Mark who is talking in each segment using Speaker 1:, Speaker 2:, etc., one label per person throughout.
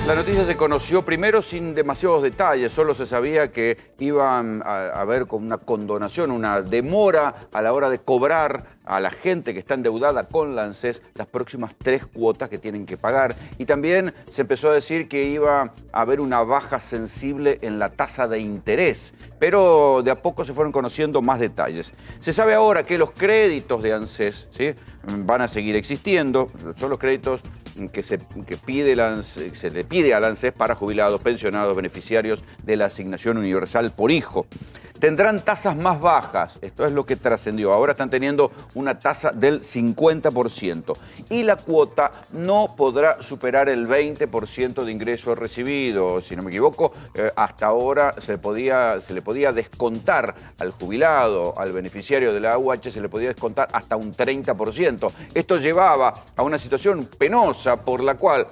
Speaker 1: La noticia se conoció primero sin demasiados detalles, solo se sabía que iban a haber una condonación, una demora a la hora de cobrar a la gente que está endeudada con la ANSES las próximas 3 cuotas que tienen que pagar. Y también se empezó a decir que iba a haber una baja sensible en la tasa de interés, pero de a poco se fueron conociendo más detalles. Se sabe ahora que los créditos de ANSES, ¿sí?, van a seguir existiendo, son los créditos que se le pide al ANSES para jubilados, pensionados, beneficiarios de la asignación universal por hijo. Tendrán tasas más bajas, esto es lo que trascendió. Ahora están teniendo una tasa del 50% y la cuota no podrá superar el 20% de ingresos recibidos. Si no me equivoco, hasta ahora se le podía descontar al jubilado, al beneficiario de la AUH, se le podía descontar hasta un 30%. Esto llevaba a una situación penosa por la cual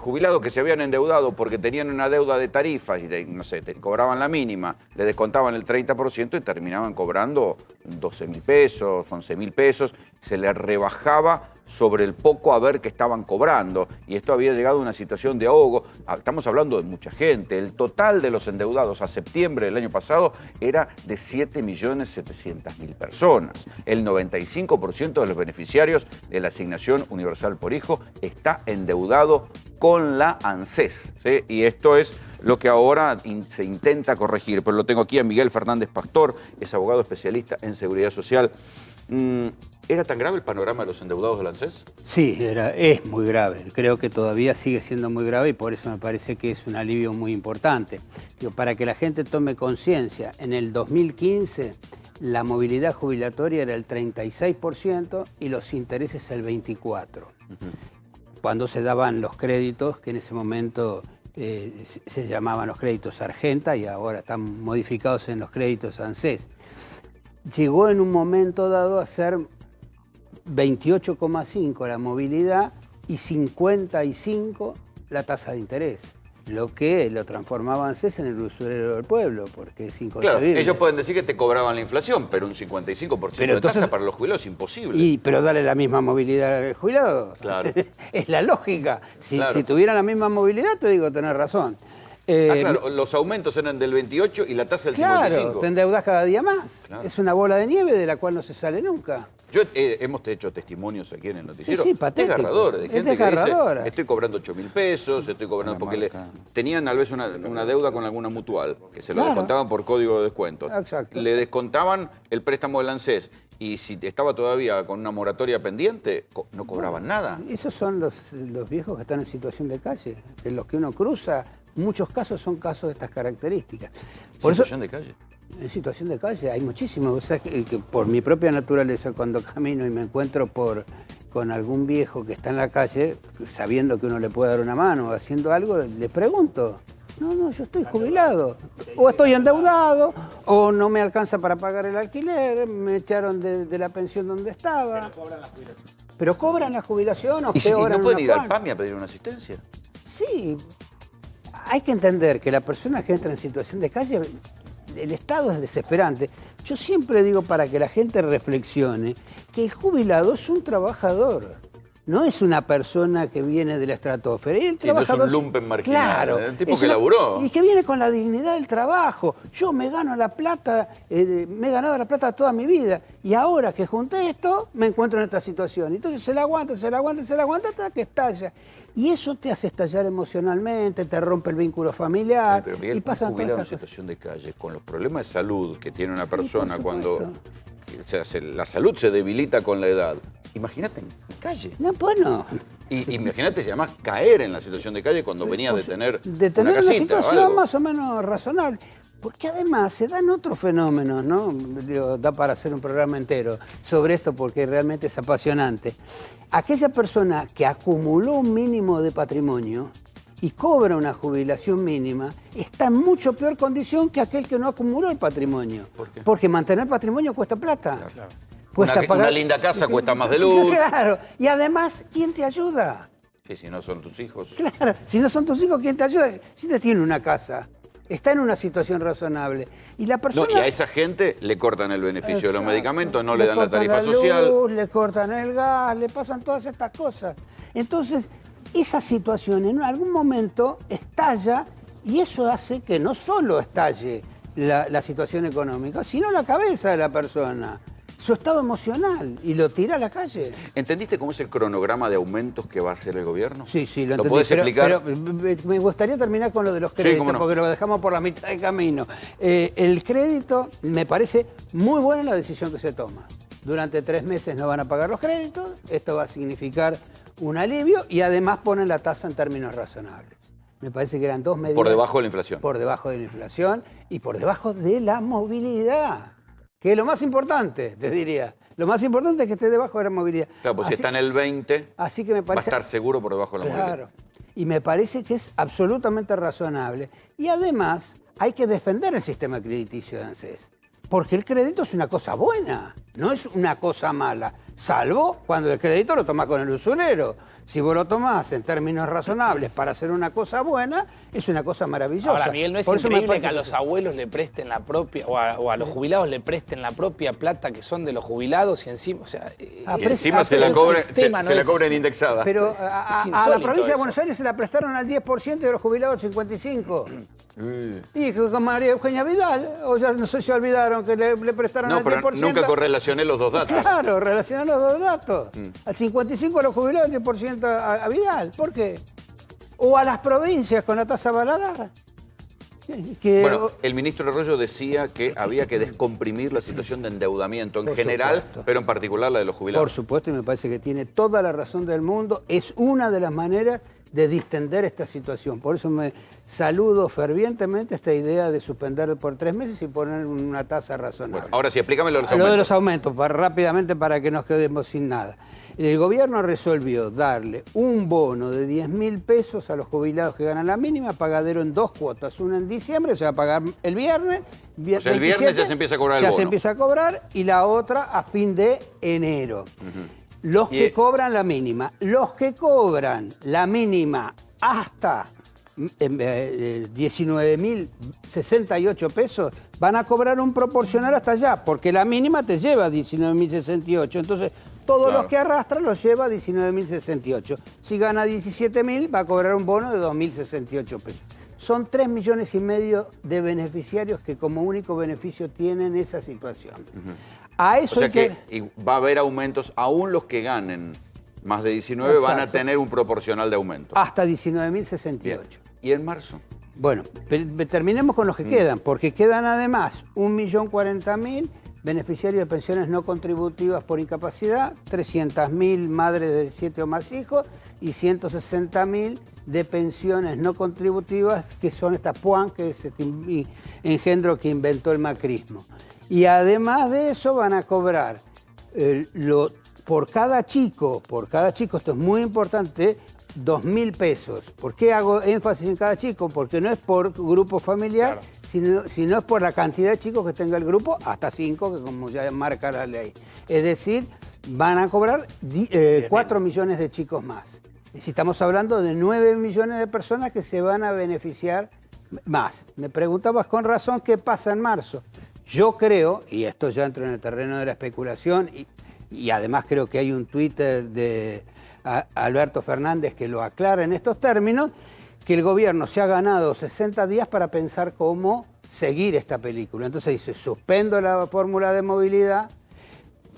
Speaker 1: jubilados que se habían endeudado porque tenían una deuda de tarifas y no sé, cobraban la mínima, le descontaban el 30% y terminaban cobrando 12.000 pesos, 11.000 pesos, se les rebajaba sobre el poco haber que estaban cobrando y esto había llegado a una situación de ahogo. Estamos hablando de mucha gente. El total de los endeudados a septiembre del año pasado era de 7.700.000 personas. El 95% de los beneficiarios de la asignación universal por hijo está endeudado con la ANSES, ¿sí? Y esto es lo que ahora se intenta corregir. Pero lo tengo aquí a Miguel Fernández Pastor, es abogado especialista en seguridad social. ¿Era tan grave el panorama de los endeudados de la ANSES?
Speaker 2: Sí, es muy grave. Creo que todavía sigue siendo muy grave y por eso me parece que es un alivio muy importante. Para que la gente tome conciencia, en el 2015 la movilidad jubilatoria era el 36% y los intereses el 24%. Cuando se daban los créditos, que en ese momento se llamaban los créditos Argenta y ahora están modificados en los créditos ANSES. Llegó en un momento dado a ser 28,5 la movilidad y 55 la tasa de interés, lo que lo transformaba ANSES en el usurero del pueblo, porque es inconcebible.
Speaker 1: Claro, ellos pueden decir que te cobraban la inflación, pero un 55% de tasa para los jubilados es imposible.
Speaker 2: Pero dale la misma movilidad al jubilado.
Speaker 1: Claro.
Speaker 2: Es la lógica. Si
Speaker 1: Claro.
Speaker 2: tuvieran la misma movilidad, te digo, tenés razón.
Speaker 1: Claro, los aumentos eran del 28 y la tasa del 55.
Speaker 2: Claro, te endeudás cada día más.
Speaker 1: Claro.
Speaker 2: Es una bola de nieve de la cual no se sale nunca.
Speaker 1: Hemos hecho testimonios aquí en el noticiero.
Speaker 2: Sí, patético.
Speaker 1: Desgarrador, de gente que dice, estoy cobrando 8.000 pesos, estoy cobrando porque tenían tal vez una deuda con alguna mutual, que se lo descontaban por código de descuento.
Speaker 2: Exacto.
Speaker 1: Le descontaban el préstamo del ANSES y si estaba todavía con una moratoria pendiente, no cobraban nada.
Speaker 2: Esos son los viejos que están en situación de calle, en los que uno cruza. Muchos casos son casos de estas características.
Speaker 1: ¿Situación de calle?
Speaker 2: En situación de calle hay muchísimos. O sea, que por mi propia naturaleza, cuando camino y me encuentro con algún viejo que está en la calle, sabiendo que uno le puede dar una mano o haciendo algo, le pregunto. No, yo estoy jubilado. O estoy endeudado, o no me alcanza para pagar el alquiler, me echaron de la pensión donde estaba. Pero cobran la jubilación. ¿Pero cobran la jubilación o
Speaker 1: ¿Y si no pueden ir al
Speaker 2: PAMI?
Speaker 1: PAMI a pedir una asistencia?
Speaker 2: Sí. Hay que entender que la persona que entra en situación de calle, el estado es desesperante. Yo siempre digo, para que la gente reflexione, que el jubilado es un trabajador. No es una persona que viene de la estratosfera. Y el trabajador,
Speaker 1: no es un lumpen marginal,
Speaker 2: claro,
Speaker 1: es un tipo que laburó.
Speaker 2: Y que viene con la dignidad del trabajo. Yo me gano la plata, me he ganado la plata toda mi vida. Y ahora que junté esto, me encuentro en esta situación. Entonces se la aguanta hasta que estalla. Y eso te hace estallar emocionalmente, te rompe el vínculo familiar.
Speaker 1: Pero Miguel,
Speaker 2: y pasan
Speaker 1: un jubilado en
Speaker 2: todas estas
Speaker 1: situación de calle, con los problemas de salud que tiene una persona
Speaker 2: por
Speaker 1: cuando
Speaker 2: supuesto.
Speaker 1: la salud se debilita con la edad. Imagínate en calle.
Speaker 2: No, bueno.
Speaker 1: Y imagínate además caer en la situación de calle cuando venías de tener
Speaker 2: una
Speaker 1: casita,
Speaker 2: situación más o menos razonable. Porque además se dan otros fenómenos, ¿no? Digo, da para hacer un programa entero sobre esto porque realmente es apasionante. Aquella persona que acumuló un mínimo de patrimonio y cobra una jubilación mínima está en mucho peor condición que aquel que no acumuló el patrimonio.
Speaker 1: ¿Por qué?
Speaker 2: Porque mantener patrimonio cuesta plata.
Speaker 1: Claro.
Speaker 2: Cuesta
Speaker 1: Una linda casa cuesta más de luz.
Speaker 2: Claro. Y además, ¿quién te ayuda?
Speaker 1: Sí, si no son tus hijos.
Speaker 2: Claro. Si no son tus hijos, ¿quién te ayuda? Si te tiene una casa. Está en una situación razonable. Y la persona...
Speaker 1: No, y a esa gente le cortan el beneficio de los medicamentos, no le dan la
Speaker 2: cortan
Speaker 1: tarifa
Speaker 2: la luz,
Speaker 1: social.
Speaker 2: Le cortan el gas, le pasan todas estas cosas. Entonces, esa situación en algún momento estalla y eso hace que no solo estalle la situación económica, sino la cabeza de la persona, su estado emocional, y lo tira a la calle.
Speaker 1: ¿Entendiste cómo es el cronograma de aumentos que va a hacer el gobierno?
Speaker 2: Sí, lo entendí.
Speaker 1: ¿Lo podés explicar?
Speaker 2: Pero me gustaría terminar con lo de los créditos,
Speaker 1: cómo no,
Speaker 2: porque lo dejamos por la mitad del camino. El crédito, me parece muy buena la decisión que se toma. Durante 3 meses no van a pagar los créditos, esto va a significar un alivio y además ponen la tasa en términos razonables. Me parece que eran 2 medidas.
Speaker 1: Por debajo de la inflación.
Speaker 2: Por debajo de la inflación y por debajo de la movilidad, que es lo más importante, te diría. Lo más importante es que esté debajo de la movilidad.
Speaker 1: Claro, pues si está en el 20,
Speaker 2: así que me parece,
Speaker 1: va a estar seguro por debajo de la movilidad.
Speaker 2: Claro. Y me parece que es absolutamente razonable. Y además hay que defender el sistema crediticio de ANSES. Porque el crédito es una cosa buena, no es una cosa mala. Salvo cuando el crédito lo tomás con el usurero. Si vos lo tomás en términos razonables para hacer una cosa buena, es una cosa maravillosa.
Speaker 3: Ahora, Miguel, ¿no es increíble que a los abuelos le presten la propia, o a los jubilados le presten la propia plata que son de los jubilados y encima, o sea...
Speaker 1: y encima se la cobren indexada.
Speaker 2: Pero a la provincia de Buenos Aires se la prestaron al 10% de los jubilados 55. Y con María Eugenia Vidal, o ya no sé si olvidaron que le prestaron al 10%.
Speaker 1: No, pero nunca correlacioné los dos datos.
Speaker 2: Claro, relacioné los dos datos. Al 55 a los jubilados, el 10% a Vidal. ¿Por qué? O a las provincias con la tasa Baladar.
Speaker 1: Bueno, el ministro Arroyo decía que había que descomprimir la situación de endeudamiento en general, pero en particular la de los jubilados.
Speaker 2: Por supuesto, y me parece que tiene toda la razón del mundo. Es una de las maneras de distender esta situación. Por eso me saludo fervientemente esta idea de suspender por 3 meses y poner una tasa razonable.
Speaker 1: Bueno, ahora sí, explícame lo de los aumentos.
Speaker 2: Lo de los aumentos, rápidamente para que nos quedemos sin nada. El gobierno resolvió darle un bono de 10.000 pesos a los jubilados que ganan la mínima, pagadero en 2 cuotas. Una en diciembre, se va a pagar el viernes.
Speaker 1: O sea, el viernes ya se empieza a cobrar el bono.
Speaker 2: Ya se empieza a cobrar y la otra a fin de enero. Los que cobran la mínima. Los que cobran la mínima hasta 19.068 pesos van a cobrar un proporcional hasta allá, porque la mínima te lleva a 19.068. Entonces, todos los que arrastran los lleva a 19.068. Si gana 17.000, va a cobrar un bono de 2.068 pesos. Son 3,5 millones de beneficiarios que como único beneficio tienen esa situación. A eso
Speaker 1: o sea que va a haber aumentos, aún los que ganen más de 19 van a tener un proporcional de aumento.
Speaker 2: Hasta 19.068.
Speaker 1: ¿Y en marzo?
Speaker 2: Bueno, terminemos con los que quedan, porque quedan además 1.040.000 beneficiarios de pensiones no contributivas por incapacidad, 300.000 madres de 7 o más hijos y 160.000 de pensiones no contributivas, que son estas PUAN, que es este engendro que inventó el macrismo. Y además de eso van a cobrar por cada chico, esto es muy importante, 2.000 pesos. ¿Por qué hago énfasis en cada chico? Porque no es por grupo familiar, sino es por la cantidad de chicos que tenga el grupo, hasta 5, que como ya marca la ley. Es decir, van a cobrar 4 millones de chicos más. Si estamos hablando de 9 millones de personas que se van a beneficiar más. Me preguntabas con razón qué pasa en marzo. Yo creo, y esto ya entro en el terreno de la especulación, y además creo que hay un Twitter de Alberto Fernández que lo aclara en estos términos, que el gobierno se ha ganado 60 días para pensar cómo seguir esta película. Entonces dice, suspendo la fórmula de movilidad,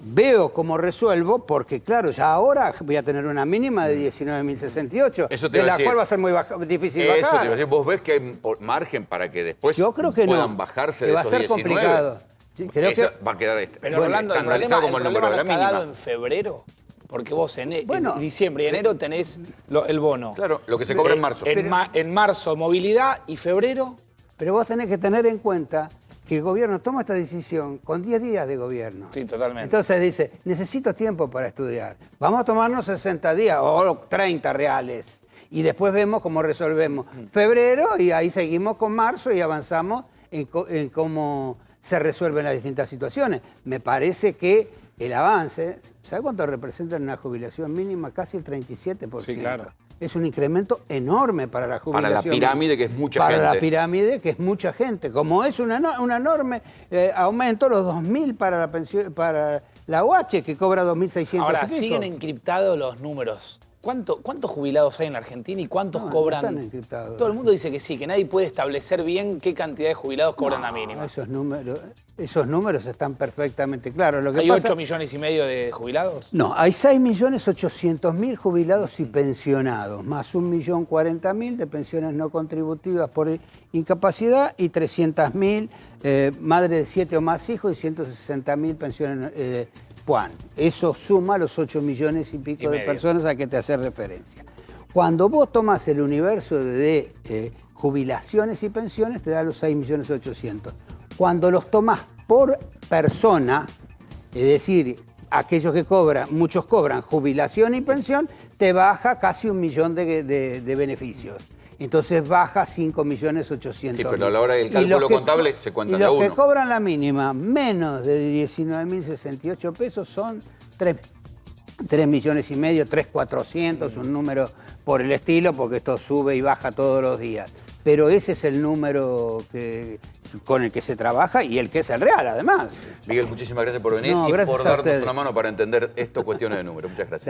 Speaker 2: veo cómo resuelvo, porque claro, ya ahora voy a tener una mínima de 19.068, de la cual va a ser muy difícil bajar.
Speaker 1: Eso te iba a decir. ¿Vos ves que hay margen para que después puedan bajarse de esos 19?
Speaker 2: Va a ser complicado.
Speaker 1: Sí, creo que va a quedar
Speaker 3: pero Rolando,
Speaker 1: estandarizado como el número de la mínima.
Speaker 3: En febrero, porque vos en diciembre y enero tenés el bono.
Speaker 1: Claro, lo que se cobra en marzo.
Speaker 3: En marzo movilidad y febrero.
Speaker 2: Pero vos tenés que tener en cuenta que el gobierno toma esta decisión con 10 días de gobierno.
Speaker 3: Sí, totalmente.
Speaker 2: Entonces dice, necesito tiempo para estudiar. Vamos a tomarnos 60 días o 30 reales. Y después vemos cómo resolvemos febrero y ahí seguimos con marzo y avanzamos en cómo se resuelven las distintas situaciones. Me parece que el avance, ¿sabe cuánto representa en una jubilación mínima? Casi el 37%.
Speaker 3: Sí, claro.
Speaker 2: Es un incremento enorme para la jubilación.
Speaker 1: Para la pirámide, que es mucha gente.
Speaker 2: Para la pirámide, que es mucha gente. Como es un enorme aumento, los 2.000 para la pensión, para la UH, que cobra 2.600.
Speaker 3: Ahora, siguen encriptados los números ¿Cuántos jubilados hay en Argentina y cuántos
Speaker 2: No, no
Speaker 3: cobran?
Speaker 2: están encriptados.
Speaker 3: Todo el mundo dice que sí, que nadie puede establecer bien qué cantidad de jubilados cobran la mínima.
Speaker 2: Esos números están perfectamente claros. Lo que
Speaker 3: ¿Hay
Speaker 2: pasa,
Speaker 3: 8,5 millones de jubilados?
Speaker 2: No, hay 6.800.000 jubilados y pensionados, más 1.040.000 de pensiones no contributivas por incapacidad y 300.000 madres de 7 o más hijos y 160.000 pensiones PUAN. Eso suma los 8 millones y pico de personas a que te hace referencia. Cuando vos tomás el universo de jubilaciones y pensiones, te da los 6.800.000. Cuando los tomás por persona, es decir, aquellos que cobran, muchos cobran jubilación y pensión, te baja casi 1 millón de beneficios. Entonces baja 5.800.000.
Speaker 1: Sí, pero a la hora del cálculo contable se cuentan de a uno.
Speaker 2: Y los que cobran la mínima menos de 19.068 pesos son 3,5 millones, 3.400.000, un número por el estilo, porque esto sube y baja todos los días. Pero ese es el número con el que se trabaja y el que es el real, además.
Speaker 1: Miguel, muchísimas gracias por venir
Speaker 2: No,
Speaker 1: y
Speaker 2: gracias
Speaker 1: por
Speaker 2: a
Speaker 1: darnos
Speaker 2: ustedes.
Speaker 1: una mano para entender esto, cuestiones de número. Muchas gracias.